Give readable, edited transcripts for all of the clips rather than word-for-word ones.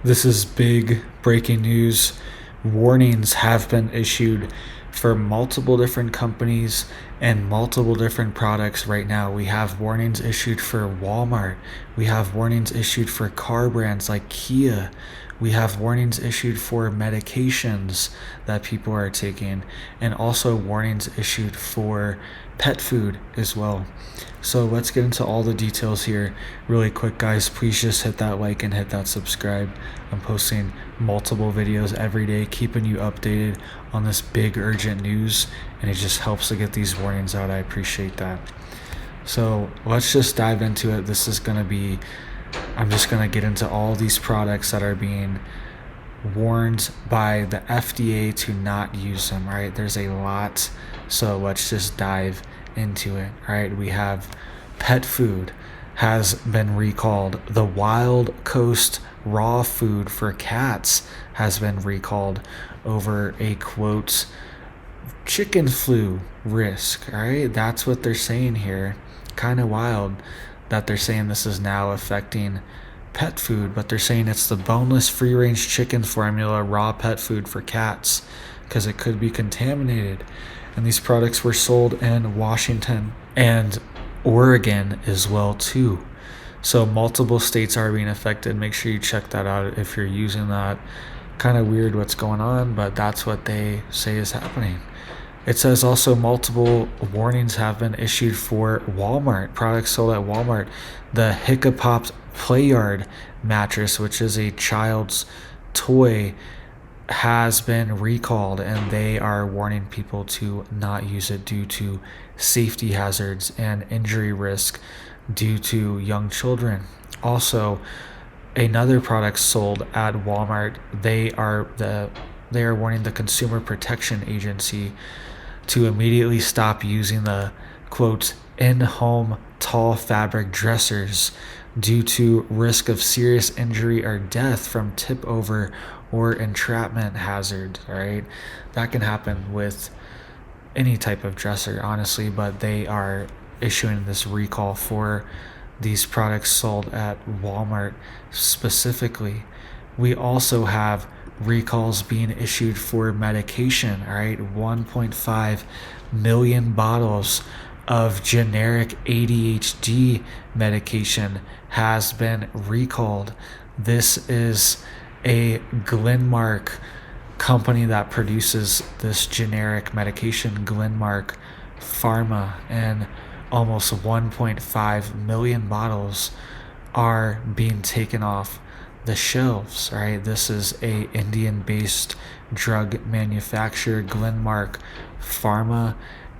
This is big breaking news. Warnings have been issued for multiple different companies and multiple different products right now. We have warnings issued for Walmart. We have warnings issued for car brands like Kia. We have warnings issued for medications that people are taking, and also warnings issued for pet food as well. So let's get into all the details here really quick, guys. Please just hit that like and hit that subscribe. I'm posting multiple videos every day, keeping you updated on this big urgent news, and it just helps to get these warnings out. I appreciate that. So let's just dive into it. I'm just going to get into all these products that are being warned by the FDA to not use them, right? There's a lot. So let's just dive into it, right? We have pet food has been recalled. The Wild Coast raw food for cats has been recalled over a quote chicken flu risk, right? That's what they're saying here. Kind of wild that they're saying this is now affecting pet food, but they're saying it's the boneless free range chicken formula raw pet food for cats because it could be contaminated. And these products were sold in Washington and Oregon as well too. So multiple states are being affected. Make sure you check that out if you're using that. Kind of weird what's going on, but that's what they say is happening. It says also multiple warnings have been issued for Walmart, products sold at Walmart. The Hiccapop Playard mattress, which is a child's toy, has been recalled, and they are warning people to not use it due to safety hazards and injury risk due to young children. Also, another product sold at Walmart, they are warning the Consumer Protection Agency to immediately stop using the quote in-home tall fabric dressers due to risk of serious injury or death from tip over or entrapment hazard, right? That can happen with any type of dresser, honestly, but they are issuing this recall for these products sold at Walmart specifically. We also have recalls being issued for medication, all right? 1.5 million bottles of generic ADHD medication has been recalled. This is a Glenmark company that produces this generic medication, Glenmark Pharma, and almost 1.5 million bottles are being taken off the shelves, right? This is a Indian-based drug manufacturer, Glenmark Pharma,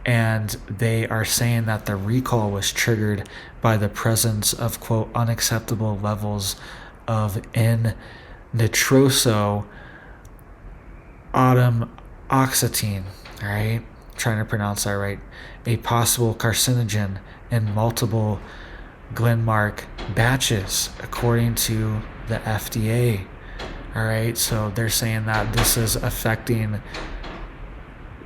and they are saying that the recall was triggered by the presence of quote unacceptable levels of N-nitroso oxetine, all right? Trying to pronounce that right. A possible carcinogen in multiple Glenmark batches, according to the FDA. All right, so they're saying that this is affecting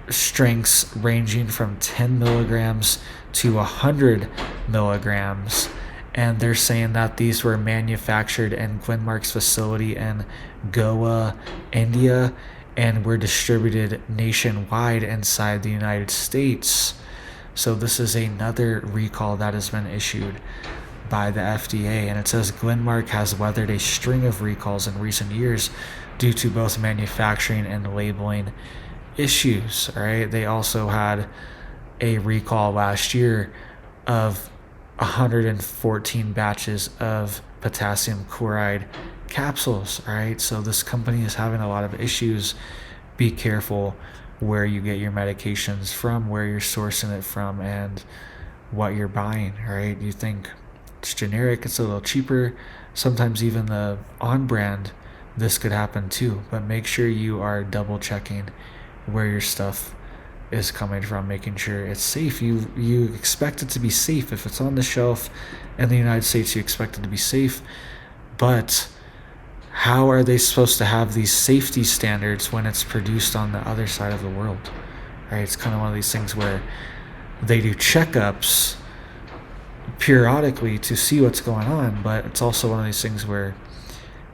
strengths ranging from 10 milligrams to 100 milligrams. And they're saying that these were manufactured in Glenmark's facility in Goa, India, and were distributed nationwide inside the United States. So this is another recall that has been issued by the FDA, and it says Glenmark has weathered a string of recalls in recent years due to both manufacturing and labeling issues. Right? They also had a recall last year of 114 batches of potassium chloride capsules. Right? So this company is having a lot of issues. Be careful where you get your medications from, where you're sourcing it from, and what you're buying. Right? You think it's generic, it's a little cheaper. Sometimes even the on brand, this could happen too. But make sure you are double checking where your stuff is coming from, making sure it's safe. You expect it to be safe. If it's on the shelf in the United States, you expect it to be safe. But how are they supposed to have these safety standards when it's produced on the other side of the world? Right? It's kind of one of these things where they do checkups periodically to see what's going on, but it's also one of these things where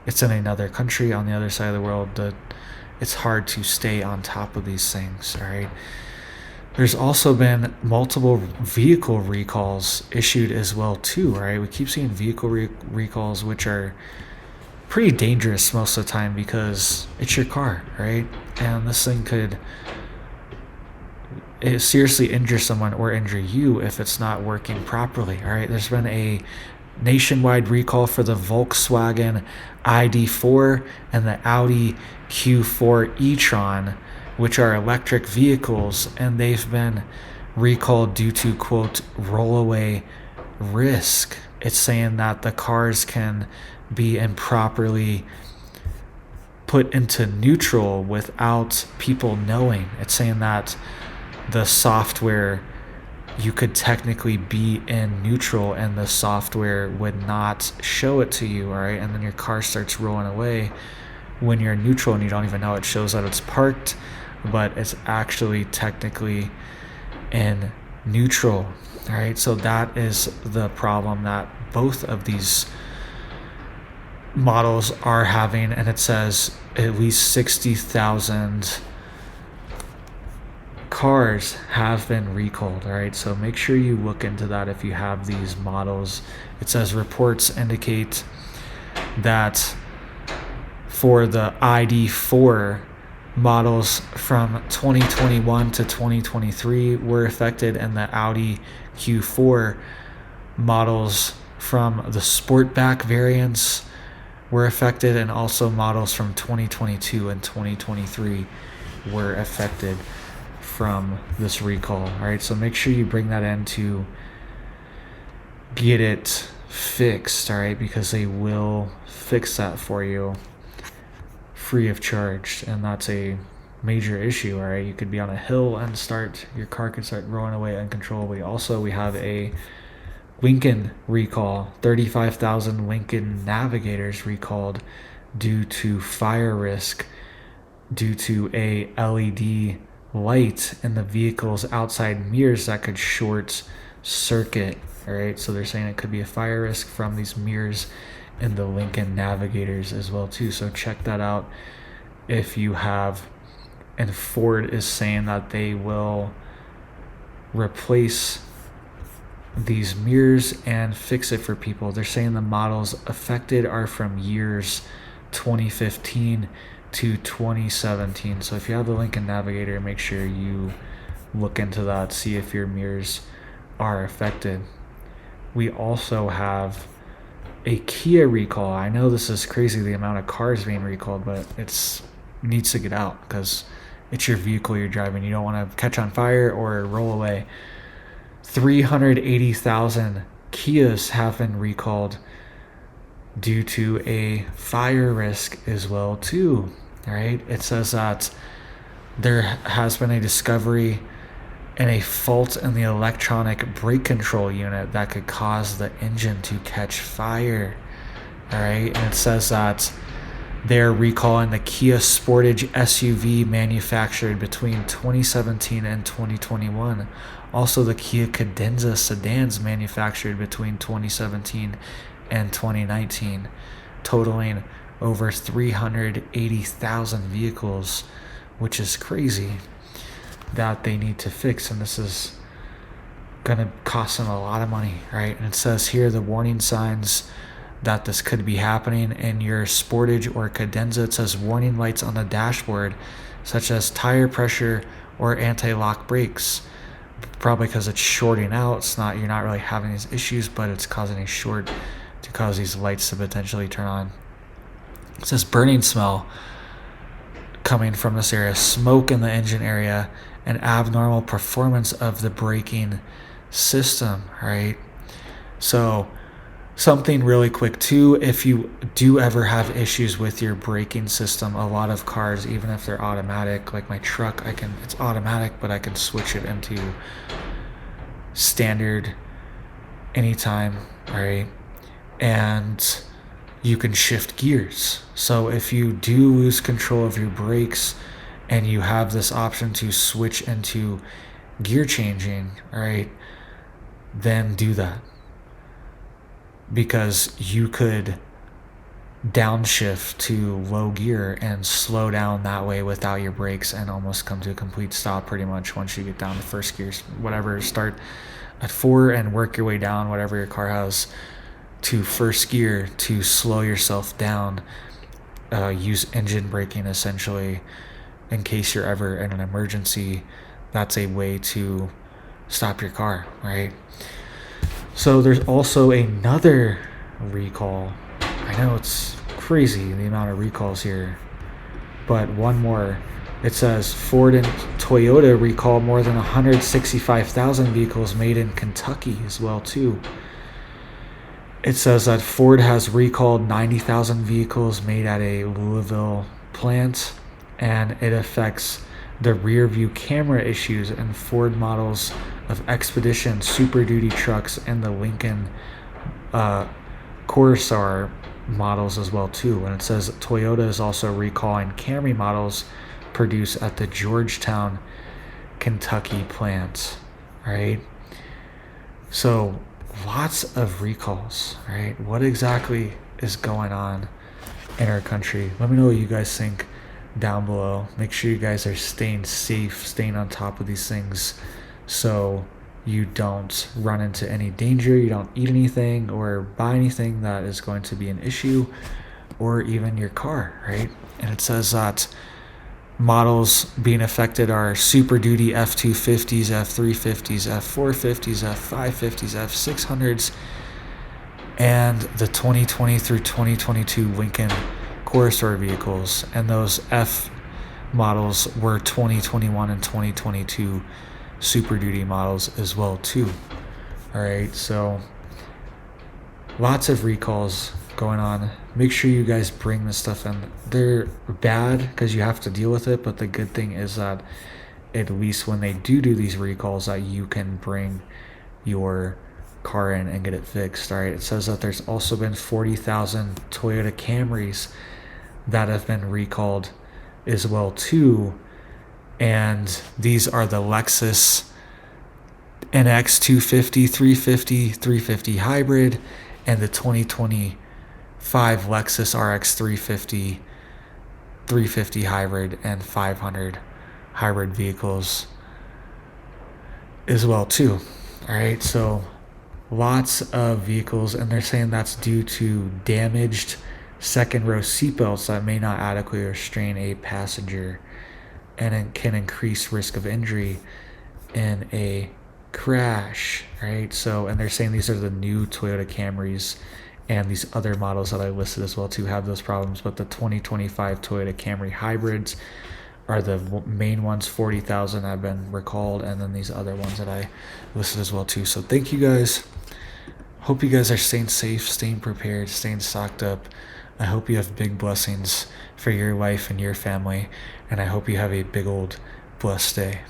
it's in another country on the other side of the world. It's hard to stay on top of these things, all right? There's also been multiple vehicle recalls issued as well too, right? We keep seeing vehicle recalls, which are pretty dangerous most of the time because it's your car, right? And this thing could seriously injure someone or injure you if it's not working properly, all right? There's been a nationwide recall for the Volkswagen ID4 and the Audi Q4 e-tron, which are electric vehicles, and they've been recalled due to, quote, rollaway risk. It's saying that the cars can be improperly put into neutral without people knowing. It's saying that the software, you could technically be in neutral and the software would not show it to you, all right? And then your car starts rolling away when you're in neutral and you don't even know. It shows that it's parked, but it's actually technically in neutral, all right? So that is the problem that both of these models are having, and it says at least 60,000 cars have been recalled, all right? So make sure you look into that if you have these models. It says reports indicate that for the ID4 models from 2021 to 2023 were affected, and the Audi Q4 models from the Sportback variants were affected, and also models from 2022 and 2023 were affected from this recall. All right, so make sure you bring that in to get it fixed, all right, because they will fix that for you free of charge, and that's a major issue, all right? You could be on a hill and your car could start rolling away uncontrollably. Also, we have a Lincoln recall, 35,000 Lincoln Navigators recalled due to fire risk due to a LED light in the vehicle's outside mirrors that could short circuit, all right? So they're saying it could be a fire risk from these mirrors in the Lincoln Navigators as well too. So check that out if you have. And Ford is saying that they will replace these mirrors and fix it for people. They're saying the models affected are from years 2015 to 2017. So if you have the Lincoln Navigator, make sure you look into that, see if your mirrors are affected. We also have a Kia recall. I know this is crazy, the amount of cars being recalled, but it needs to get out because it's your vehicle you're driving. You don't want to catch on fire or roll away. 380,000 Kias have been recalled due to a fire risk as well too. All right, it says that there has been a discovery and a fault in the electronic brake control unit that could cause the engine to catch fire. All right, and it says that they're recalling the Kia Sportage SUV manufactured between 2017 and 2021. Also, the Kia Cadenza sedans manufactured between 2017 and 2019, totaling over 380,000 vehicles, which is crazy that they need to fix, and this is gonna cost them a lot of money, right? And it says here the warning signs that this could be happening in your Sportage or Cadenza. It says warning lights on the dashboard, such as tire pressure or anti-lock brakes. Probably because it's shorting out. You're not really having these issues, but it's causing a short to cause these lights to potentially turn on. It says burning smell coming from this area, smoke in the engine area, and abnormal performance of the braking system, right? So something really quick too, if you do ever have issues with your braking system, a lot of cars, even if they're automatic, like my truck, it's automatic, but I can switch it into standard anytime, right? And you can shift gears. So if you do lose control of your brakes and you have this option to switch into gear changing, right, then do that. Because you could downshift to low gear and slow down that way without your brakes and almost come to a complete stop pretty much once you get down to first gear. Whatever, start at 4 and work your way down, whatever your car has, to first gear to slow yourself down. Use engine braking essentially in case you're ever in an emergency. That's a way to stop your car, right? So there's also another recall. I know it's crazy the amount of recalls here, but one more. It says Ford and Toyota recall more than 165,000 vehicles made in Kentucky as well too. It says that Ford has recalled 90,000 vehicles made at a Louisville plant, and it affects the rear view camera issues in Ford models of Expedition Super Duty trucks and the Lincoln Corsair models as well too. And it says Toyota is also recalling Camry models produced at the Georgetown, Kentucky plant, right? So lots of recalls, right? What exactly is going on in our country? Let me know what you guys think down below. Make sure you guys are staying safe, staying on top of these things so you don't run into any danger, you don't eat anything or buy anything that is going to be an issue, or even your car, right? And it says that models being affected are Super Duty F250s, F350s, F450s, F550s, F600s, and the 2020 through 2022 Lincoln Corsair vehicles. And those F models were 2021 and 2022 Super Duty models as well too. All right, so lots of recalls going on. Make sure you guys bring this stuff in. They're bad because you have to deal with it, but the good thing is that at least when they do these recalls, that you can bring your car in and get it fixed. All right, it says that there's also been 40,000 Toyota Camrys that have been recalled as well too, and these are the Lexus NX 250, 350, 350 hybrid, and the 2025 Lexus RX 350, 350 hybrid, and 500 hybrid vehicles as well too. All right, so lots of vehicles, and they're saying that's due to damaged second row seatbelts that may not adequately restrain a passenger, and it can increase risk of injury in a crash, right? So, and they're saying these are the new Toyota Camrys, and these other models that I listed as well too have those problems, but the 2025 Toyota Camry hybrids are the main ones. 40,000 have been recalled, and then these other ones that I listed as well too. So thank you guys. Hope you guys are staying safe, staying prepared, staying stocked up. I hope you have big blessings for your life and your family, and I hope you have a big old blessed day.